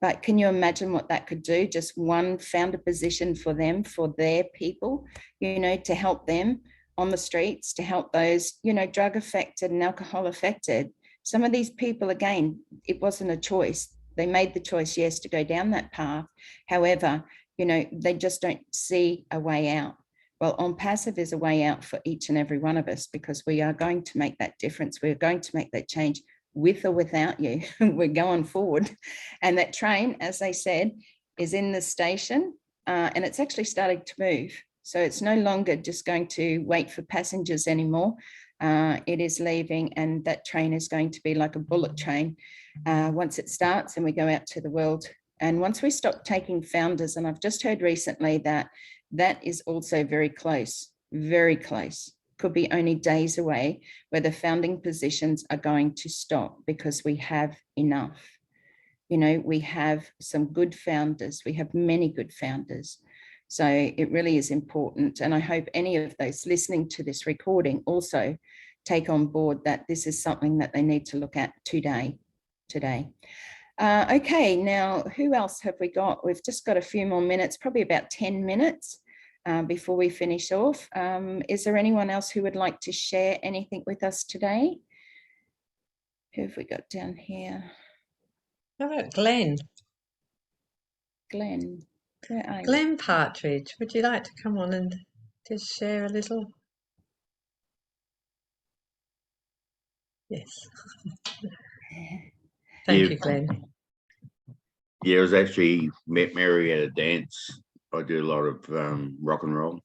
But can you imagine what that could do? Just one founder position for them, for their people, to help them on the streets, to help those, drug affected and alcohol affected. Some of these people, again, it wasn't a choice. They made the choice, yes, to go down that path. However, they just don't see a way out. Well, Onpassive is a way out for each and every one of us, because we are going to make that difference. We're going to make that change with or without you. We're going forward. And that train, as they said, is in the station and it's actually starting to move. So it's no longer just going to wait for passengers anymore. It is leaving, and that train is going to be like a bullet train once it starts and we go out to the world. And once we stop taking founders, and I've just heard recently that that is also very close, could be only days away, where the founding positions are going to stop because we have enough. You know, we have some good founders. We have many good founders. So it really is important. And I hope any of those listening to this recording also take on board that this is something that they need to look at today. Okay, now who else have we got? We've just got a few more minutes, probably about 10 minutes before we finish off. Is there anyone else who would like to share anything with us today? Who have we got down here? How about Glenn? Glenn, where are you? Glenn Partridge, would you like to come on and just share a little? Yes. Thank you, Glenn. Yeah, I was actually met Mary at a dance. I do a lot of rock and roll.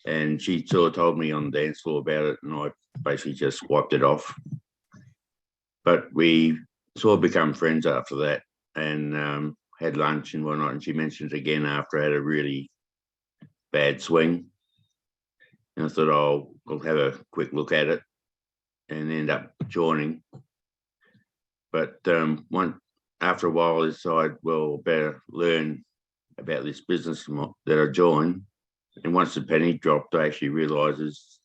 And she sort of told me on the dance floor about it, and I basically just wiped it off. But we sort of become friends after that, and had lunch and whatnot. And she mentioned it again after I had a really bad swing. And I thought, oh, I'll have a quick look at it, and end up joining. But after a while, I decided, well, better learn about this business that I joined. And once the penny dropped, I actually realised it's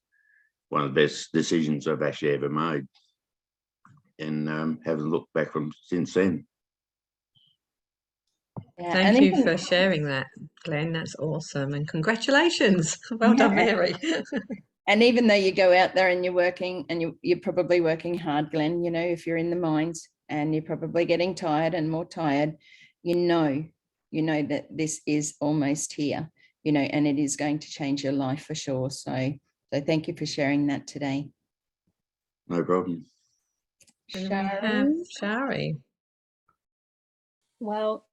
one of the best decisions I've actually ever made. And haven't looked back from since then. Yeah, Thank you for sharing that, Glenn. That's awesome. And congratulations. Well done, Mary. And even though you go out there and you're working, and you're probably working hard, Glenn, you know, if you're in the mines and you're probably getting tired and more tired, you know that this is almost here, you know, and it is going to change your life for sure. So thank you for sharing that today. No problem. Shari. Well,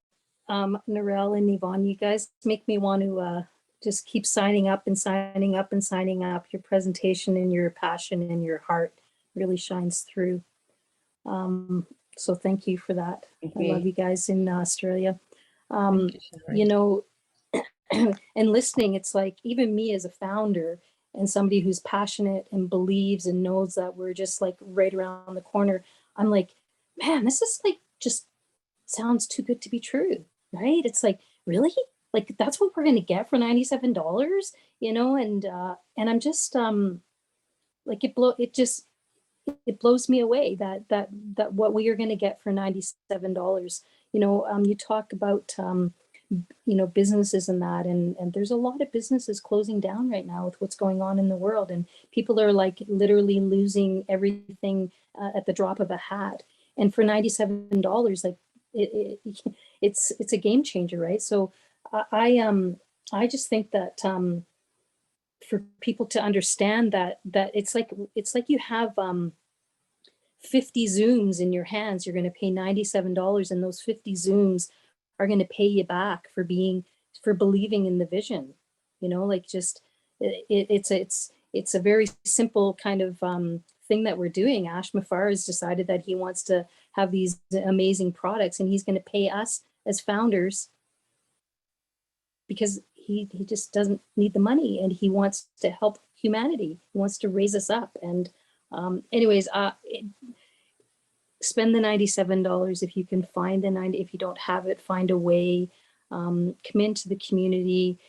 Narelle and Yvonne, you guys make me want to just keep signing up and signing up and signing up. Your presentation and your passion and your heart really shines through. So thank you for that. I love you guys in Australia. You know, and listening, it's like even me as a founder and somebody who's passionate and believes and knows that we're just like right around the corner, I'm like, man, this is like just sounds too good to be true, right? It's like, really? Like that's what we're going to get for $97, you know? And I'm just like it blows me away that what we are going to get for $97. You know, you talk about you know, businesses and that, and there's a lot of businesses closing down right now with what's going on in the world, and people are like literally losing everything at the drop of a hat. And for $97, like it's a game changer, right? So I just think that for people to understand that it's like you have 50 Zooms in your hands. You're going to pay $97, and those 50 Zooms are going to pay you back for believing in the vision. You know, like just it's a very simple kind of thing that we're doing. Ash Mufareh has decided that he wants to have these amazing products, and he's going to pay us as founders because he just doesn't need the money, and he wants to help humanity. He wants to raise us up. And anyways, spend the $97 if you can find the 90. If you don't have it, find a way. Come into the community.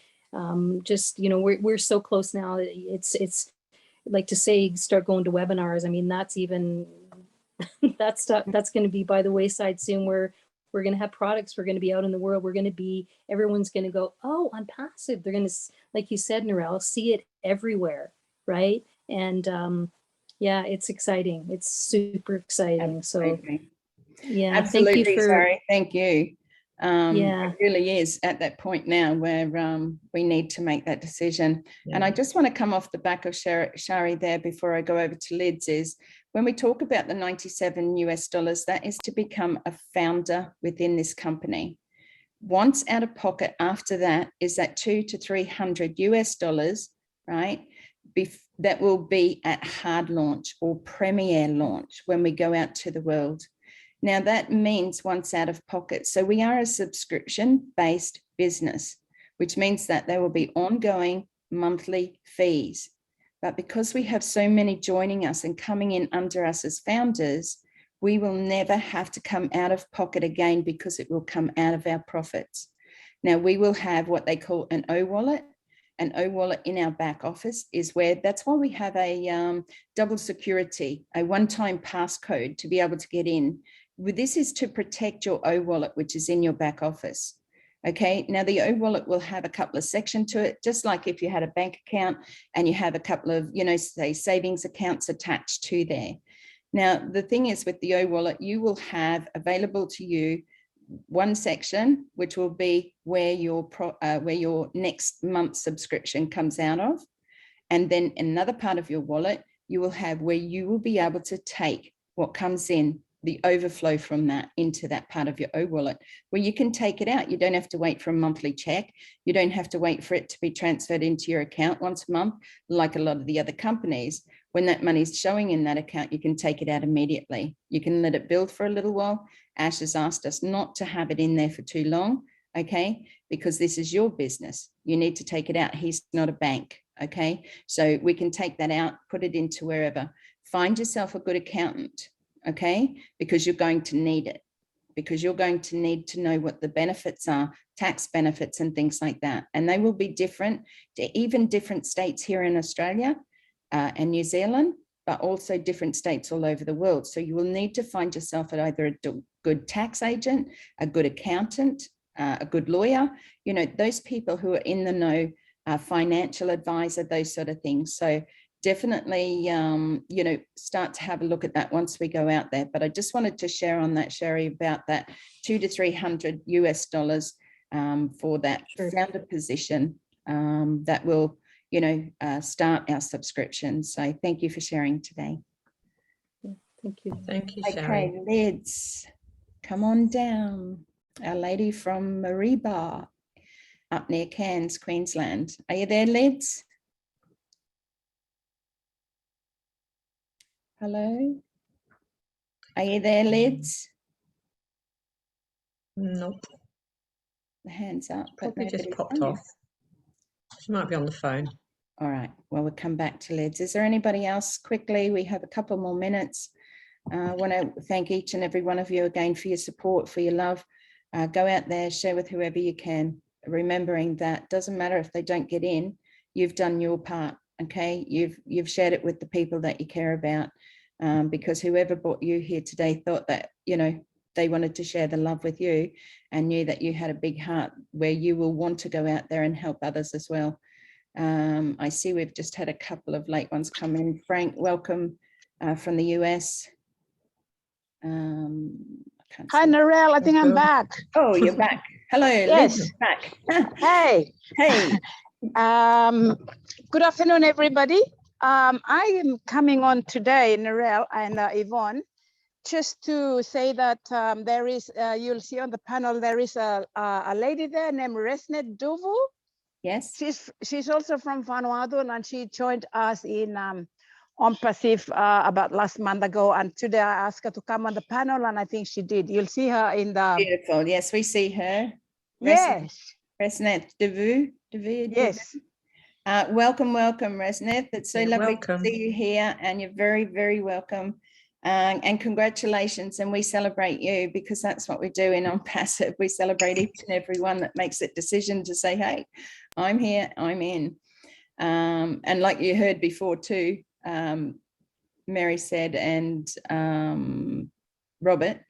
Just, you know, we're so close now. It's like to say start going to webinars. I mean, that's even that's going to be by the wayside soon. We're going to have products. We're going to be out in the world. Everyone's going to go, oh, Onpassive. They're going to, like you said, Narelle, see it everywhere, right? And yeah, it's exciting. It's super exciting. Absolutely. So yeah, absolutely. Thank you Sorry, thank you. Yeah, it really is at that point now where we need to make that decision. Yeah. And I just want to come off the back of Shari there before I go over to Lids, is when we talk about the $97, that is to become a founder within this company. Once out of pocket after that is that $200 to $300, right? That will be at hard launch or premiere launch when we go out to the world. Now that means once out of pocket. So we are a subscription-based business, which means that there will be ongoing monthly fees. But because we have so many joining us and coming in under us as founders, we will never have to come out of pocket again because it will come out of our profits. Now, we will have what they call an O-wallet. An O-wallet in our back office is where, that's why we have a double security, a one-time passcode to be able to get in. This is to protect your O-wallet, which is in your back office. Okay, now the O-wallet will have a couple of sections to it, just like if you had a bank account and you have a couple of, say savings accounts attached to there. Now, the thing is with the O-wallet, you will have available to you one section, which will be where your next month's subscription comes out of. And then another part of your wallet, you will have where you will be able to take what comes in, the overflow from that into that part of your O-wallet, where you can take it out. You don't have to wait for a monthly check. You don't have to wait for it to be transferred into your account once a month, like a lot of the other companies. When that money's showing in that account, you can take it out immediately. You can let it build for a little while. Ash has asked us not to have it in there for too long, okay? Because this is your business. You need to take it out. He's not a bank, okay? So we can take that out, put it into wherever. Find yourself a good accountant, okay? Because you're going to need it, because you're going to need to know what the benefits are, tax benefits and things like that. And they will be different to even different states here in Australia and New Zealand, but also different states all over the world. So you will need to find yourself at either a good tax agent, a good accountant, a good lawyer, those people who are in the know, financial advisor, those sort of things. So definitely, start to have a look at that once we go out there. But I just wanted to share on that, Sherry, about that $200 to $300 US for that founder position that will, start our subscription. So thank you for sharing today. Thank you. Thank you, Sherry. Okay, Lids, come on down. Our lady from Mariba, up near Cairns, Queensland. Are you there, Lids? Hello? Are you there, Lids? Nope. The hands up. but Probably just nobody's popped on you. off. She might be on the phone. All right, well, we'll come back to Lids. Is there anybody else quickly? We have a couple more minutes. I want to thank each and every one of you again for your support, for your love. Go out there, share with whoever you can, remembering that doesn't matter if they don't get in, you've done your part, okay? You've shared it with the people that you care about, because whoever brought you here today thought that, they wanted to share the love with you and knew that you had a big heart where you will want to go out there and help others as well. I see we've just had a couple of late ones come in. Frank, welcome from the US. Hi, Narelle. I think I'm back. Oh, you're back. Hello, Yes. Liz, back. Hey. Hey. Good afternoon, everybody. I am coming on today, Narelle and Yvonne, just to say that there is, you'll see on the panel, there is a lady there named Resnet Duvu. Yes. She's also from Vanuatu, and she joined us in Onpassive about last month ago. And today I asked her to come on the panel, and I think she did. You'll see her in the... Beautiful. Yes, we see her. Yes. Resnet Duvu. Yes. Welcome, Resnet. It's so lovely welcome. to see you here, and you're very, very welcome. And congratulations, and we celebrate you, because that's what we do in Onpassive. We celebrate each and every one that makes that decision to say, hey, I'm here, I'm in. And like you heard before too, Mary said, and Robert,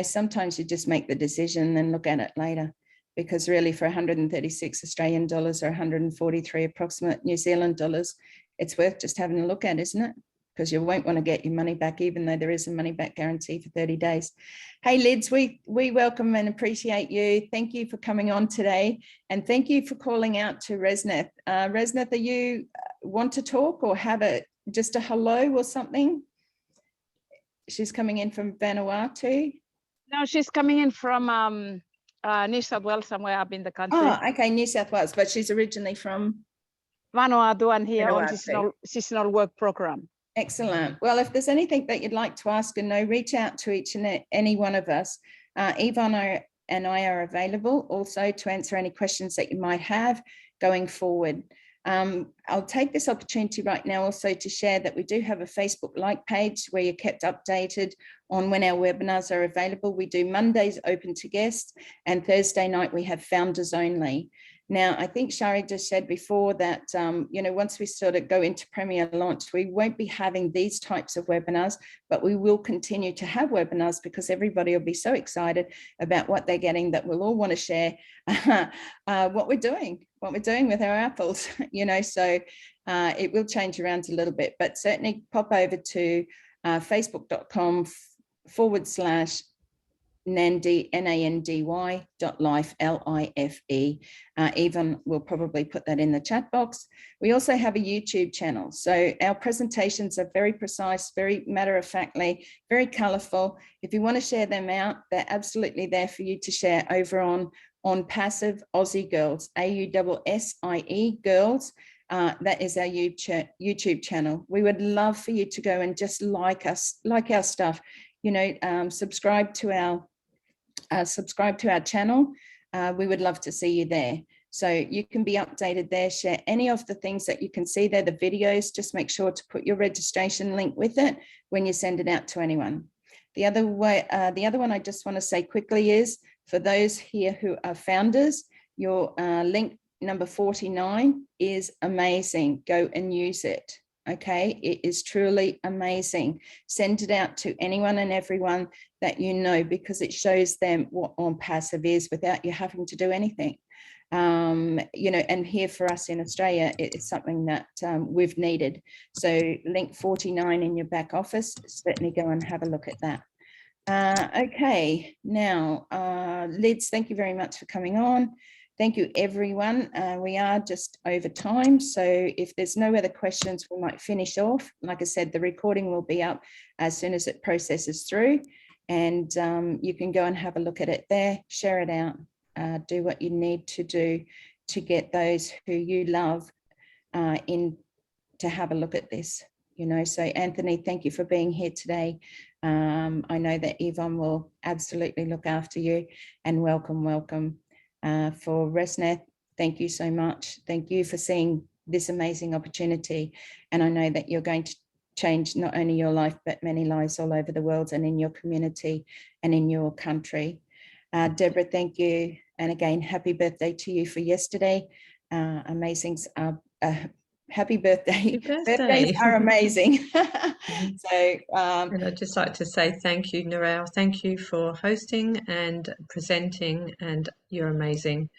sometimes you just make the decision and then look at it later, because really for 136 Australian dollars or 143 approximate New Zealand dollars, it's worth just having a look at, isn't it? Because you won't want to get your money back, even though there is a money back guarantee for 30 days. Hey, Lids, we welcome and appreciate you. Thank you for coming on today. And thank you for calling out to Resneth. Resneth, are you want to talk or have just a hello or something? She's coming in from Vanuatu. No, she's coming in from New South Wales, somewhere up in the country. Oh, okay, New South Wales, but she's originally from Vanuatu, and here Vanuatu. on seasonal work program. Excellent. Well, if there's anything that you'd like to ask and know, reach out to each and any one of us. Yvonne and I are available also to answer any questions that you might have going forward. I'll take this opportunity right now also to share that we do have a Facebook like page where you're kept updated on when our webinars are available. We do Mondays open to guests, and Thursday night we have founders only. Now, I think Shari just said before that, you know, once we sort of go into Premier launch, we won't be having these types of webinars, but we will continue to have webinars because everybody will be so excited about what they're getting that we'll all want to share what we're doing with our apples, you know, so it will change around a little bit, but certainly pop over to facebook.com/Nandy, NANDY.life, LIFE. Yvonne will probably put that in the chat box. We also have a YouTube channel. So our presentations are very precise, very matter-of-factly, very colorful. If you want to share them out, they're absolutely there for you to share over on OnpassiveAussieGirls, AUSSIE Girls. That is our YouTube channel. We would love for you to go and just like us, like our stuff, you know, subscribe to our channel. We would love to see you there. So you can be updated there, share any of the things that you can see there, the videos, just make sure to put your registration link with it when you send it out to anyone. The other one I just want to say quickly is, for those here who are founders, your link number 49 is amazing. Go and use it. Okay, it is truly amazing. Send it out to anyone and everyone that you know, because it shows them what Onpassive is without you having to do anything. You know, and here for us in Australia, it's something that we've needed. So link 49 in your back office, certainly go and have a look at that. Okay, now, Lids, thank you very much for coming on. Thank you, everyone. We are just over time, so if there's no other questions, we might finish off. Like I said, the recording will be up as soon as it processes through, and you can go and have a look at it there, share it out, do what you need to do to get those who you love in to have a look at this. You know, so Anthony, thank you for being here today. I know that Yvonne will absolutely look after you, and welcome. For Resnath, thank you so much. Thank you for seeing this amazing opportunity. And I know that you're going to change not only your life, but many lives all over the world and in your community and in your country. Deborah, thank you. And again, happy birthday to you for yesterday. Amazing. Happy birthday. Birthdays are amazing. So, and I'd just like to say thank you, Narelle. Thank you for hosting and presenting, and you're amazing.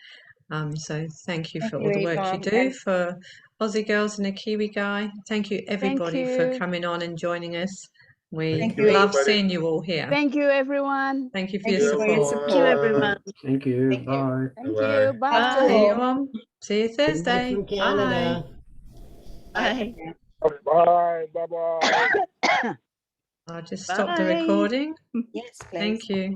So thank you for all the work you do for Aussie Girls and a Kiwi Guy. Thank you, everybody, for coming on and joining us. We love seeing you all here. Thank you, everyone. Thank you for your support. Thank you, everyone. Thank you. Bye. Thank you. Bye. See you on. See you Thursday. From Canada. Bye. Bye. Bye-bye. I'll just stop the recording. yes, please. Thank you.